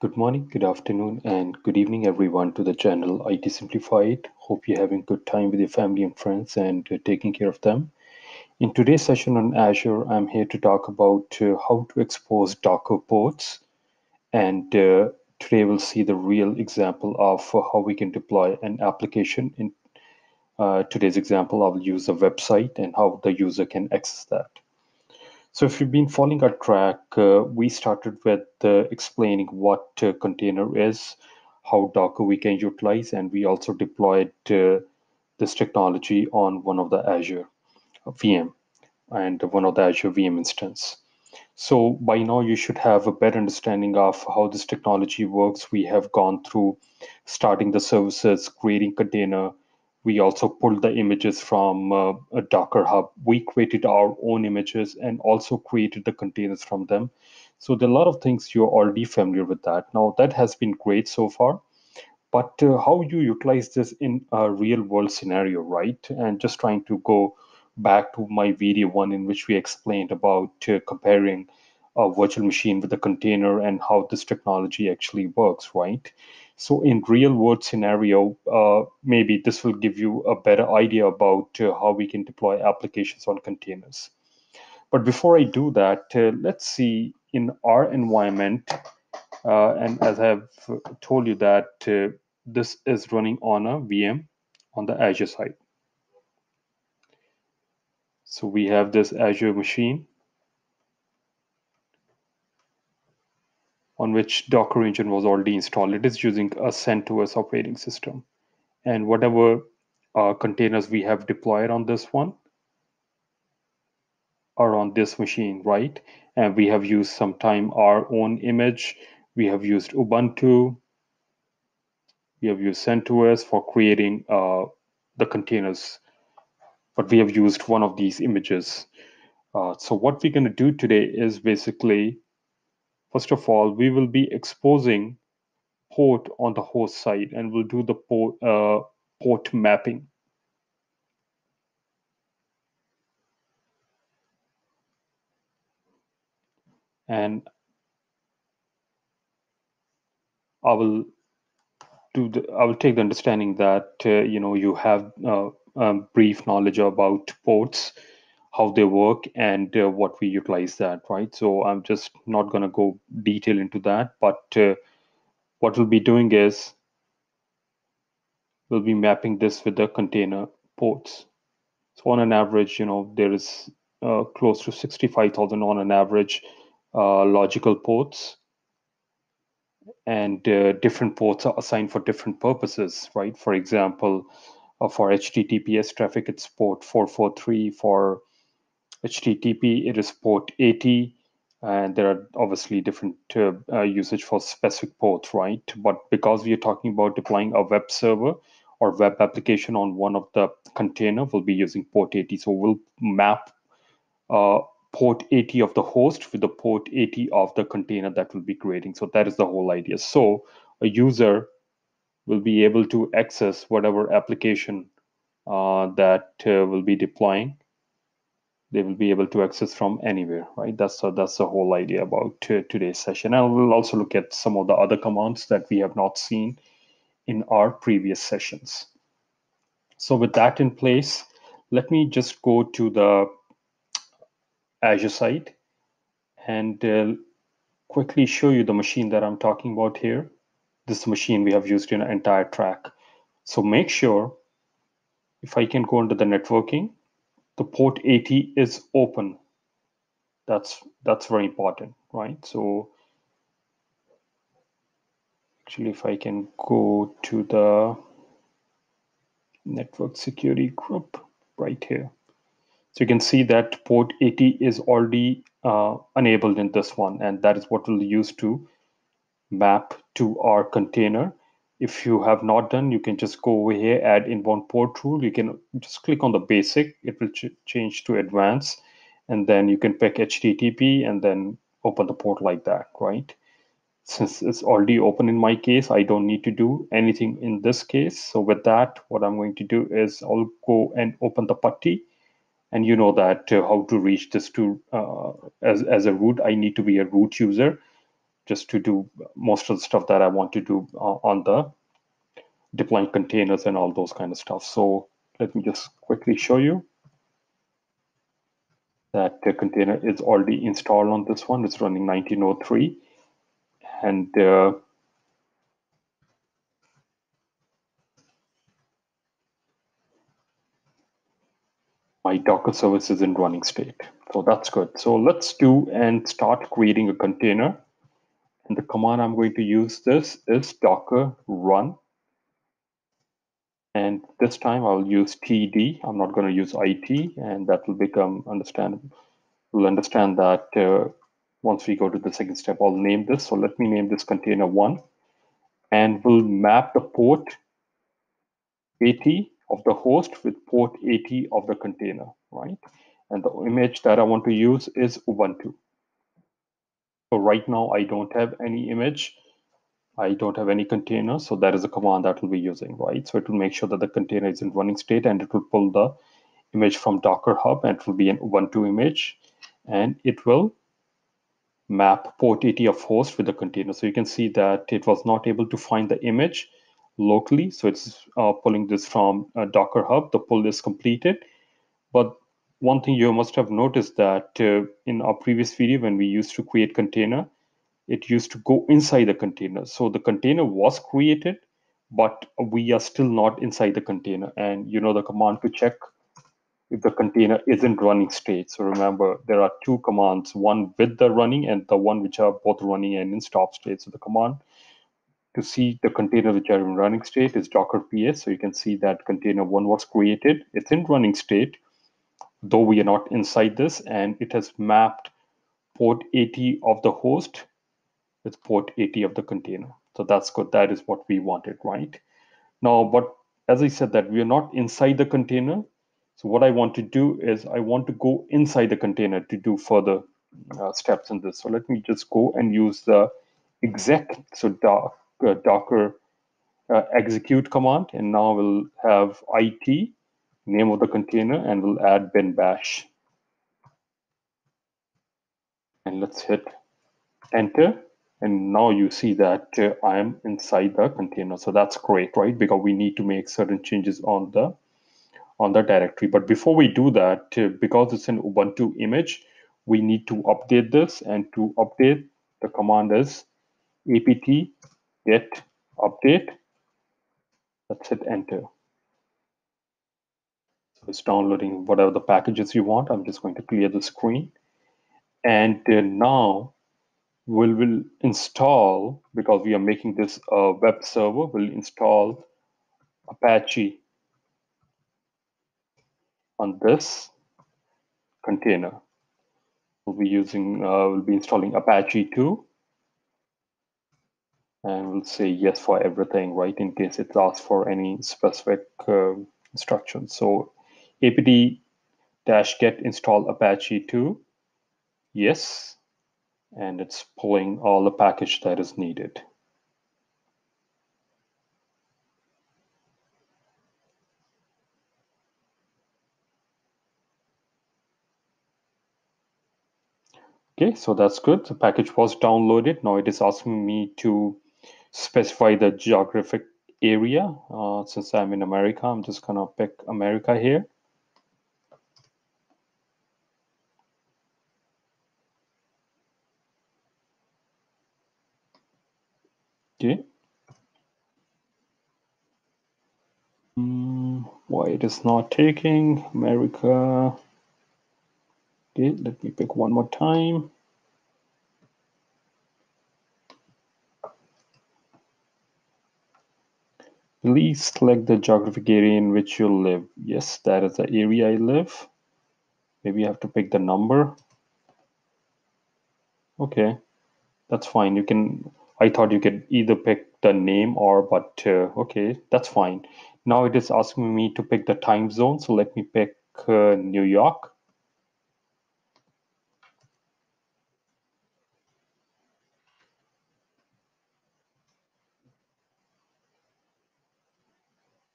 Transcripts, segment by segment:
Good morning, good afternoon, and good evening, everyone, to the channel IT Simplified. Hope you're having good time with your family and friends and taking care of them. In today's session on Azure, I'm here to talk about how to expose Docker ports. And today we'll see the real example of how we can deploy an application. In today's example, I will use a website and how the user can access that. So if you've been following our track, we started with explaining what container is, how Docker we can utilize, and we also deployed this technology on one of the Azure VM and one of the Azure VM instance. So by now you should have a better understanding of how this technology works. We have gone through starting the services, creating container. We also pulled the images from a Docker Hub. We created our own images and also created the containers from them. So there are a lot of things you're already familiar with that. Now that has been great so far. But how you utilize this in a real world scenario, right? And just trying to go back to my video one in which we explained about comparing a virtual machine with a container and how this technology actually works, right? So in real world scenario, maybe this will give you a better idea about how we can deploy applications on containers. But before I do that, let's see in our environment, and as I've told you that this is running on a VM on the Azure side. So we have this Azure machine on which Docker engine was already installed. It is using a CentOS operating system. And whatever containers we have deployed on this one are on this machine, right? And we have used sometime our own image. We have used Ubuntu. We have used CentOS for creating the containers, but we have used one of these images. So what we're going to do today is basically, first of all, we will be exposing port on the host side and we'll do the port mapping. And I will I will take the understanding that you have brief knowledge about ports, how they work, and what we utilize that, right? So I'm just not going to go detail into that, but what we'll be doing is we'll be mapping this with the container ports. So on an average, there is close to 65,000 on an average logical ports, and different ports are assigned for different purposes, right? For example, for HTTPS traffic, it's port 443. For HTTP, it is port 80. And there are obviously different usage for specific ports, right? But because we are talking about deploying a web server or web application on one of the container, we'll be using port 80. So we'll map uh, port 80 of the host with the port 80 of the container that we'll be creating. So that is the whole idea. So a user will be able to access whatever application that will be deploying. They will be able to access from anywhere, right? That's the whole idea about today's session. And we'll also look at some of the other commands that we have not seen in our previous sessions. So with that in place, let me just go to the Azure site and quickly show you the machine that I'm talking about here. This machine we have used in an entire track. So make sure, if I can go into the networking, the port 80 is open. That's very important, right? So actually, if I can go to the network security group right here. So you can see that port 80 is already enabled in this one, and that is what we'll use to map to our container. If you have not done, you can just go over here, add inbound port rule. You can just click on the basic, it will change to advanced, and then you can pick HTTP and then open the port like that, right? Since it's already open in my case, I don't need to do anything in this case. So with that, what I'm going to do is I'll go and open the putty, and you know that how to reach this to as a root, I need to be a root user. just to do most of the stuff that I want to do on the deploying containers and all those kind of stuff. So let me just quickly show you that the container is already installed on this one. It's running 1903, and my Docker service is in running state. So that's good. So let's do and start creating a container. And the command I'm going to use this is docker run. And this time I'll use td. I'm not going to use it, and that will become understandable. We'll understand that once we go to the second step. I'll name this. So let me name this container 1, and we'll map the port 80 of the host with port 80 of the container, right? And the image that I want to use is Ubuntu. So right now I don't have any image. I don't have any container. So that is a command that we'll be using, right? So it will make sure that the container is in running state, and it will pull the image from Docker Hub, and it will be an Ubuntu image, and it will map port 80 of host with the container. So you can see that it was not able to find the image locally. So it's pulling this from Docker Hub. The pull is completed. But one thing you must have noticed that in our previous video, when we used to create container, it used to go inside the container. So the container was created, but we are still not inside the container. And you know the command to check if the container isn't running state. So remember, there are two commands, one with the running and the one which are both running and in stop state. So the command to see the container which are in running state is docker ps. So you can see that container 1 was created. It's in running state, though we are not inside this, and it has mapped port 80 of the host with port 80 of the container. So that's good. That is what we wanted, right? Now, but as I said that we are not inside the container. So what I want to do is I want to go inside the container to do further steps in this. So let me just go and use the exec, so docker execute command, and now we'll have it, name of the container, and we'll add bin bash. And let's hit enter. And now you see that I am inside the container. So that's great, right? Because we need to make certain changes on the directory. But before we do that, because it's an Ubuntu image, we need to update this. And to update, the command is apt get update. Let's hit enter. So it's downloading whatever the packages you want. I'm just going to clear the screen. And now we'll install, because we are making this a web server, we'll install Apache on this container. We'll be installing Apache 2, and we'll say yes for everything, right, in case it asks for any specific instructions. So apt-get install Apache 2, yes, and it's pulling all the package that is needed. Okay, so that's good. The package was downloaded. Now it is asking me to specify the geographic area. Since I'm in America, I'm just gonna pick America here. Okay. Why it is not taking America? Okay, let me pick one more time. Please select the geographic area in which you live. Yes, that is the area I live. Maybe you have to pick the number. Okay, that's fine. You can, I thought you could either pick the name or, but okay, that's fine. Now it is asking me to pick the time zone. So let me pick New York.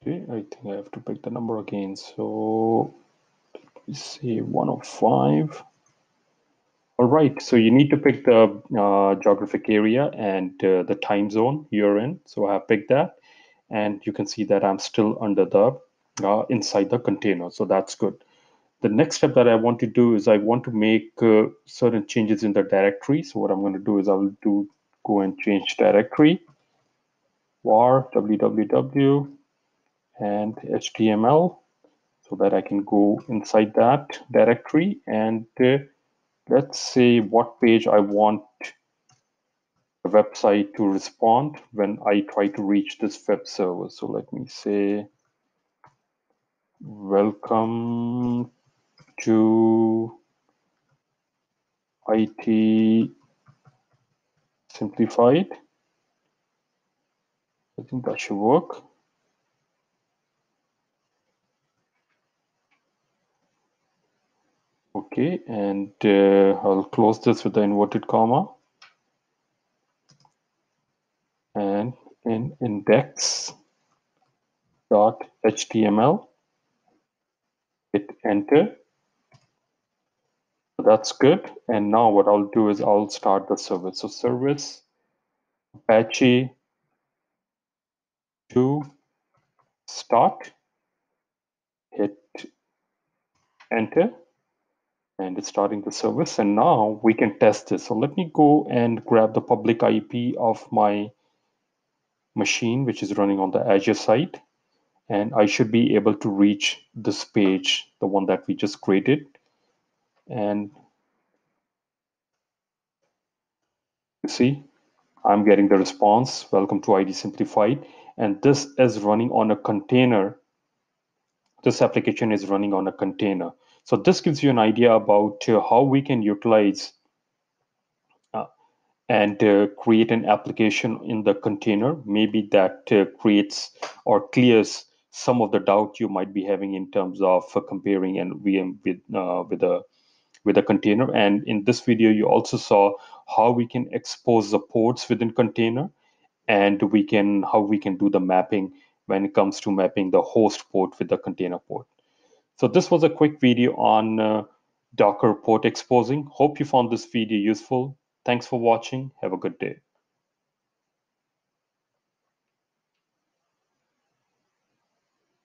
Okay, I think I have to pick the number again. So let me say 105. All right, so you need to pick the geographic area and the time zone you're in. So I have picked that, and you can see that I'm still under the inside the container. So that's good. The next step that I want to do is I want to make certain changes in the directory. So what I'm going to do is I will go and change directory var www and html so that I can go inside that directory and let's say what page I want the website to respond when I try to reach this web server. So let me say, welcome to IT Simplified. I think that should work. Okay, and I'll close this with the inverted comma and in index.html, hit enter. So that's good. And now what I'll do is I'll start the service. So service apache to start, hit enter, and it's starting the service. And now we can test this. So let me go and grab the public IP of my machine, which is running on the Azure site. And I should be able to reach this page, the one that we just created. And you see, I'm getting the response, welcome to ID Simplified. And this is running on a container. This application is running on a container. So this gives you an idea about how we can utilize uh, and create an application in the container. Maybe that creates or clears some of the doubt you might be having in terms of comparing an VM with a container. And in this video, you also saw how we can expose the ports within container, and how we can do the mapping when it comes to mapping the host port with the container port. So this was a quick video on Docker port exposing. Hope you found this video useful. Thanks for watching. Have a good day.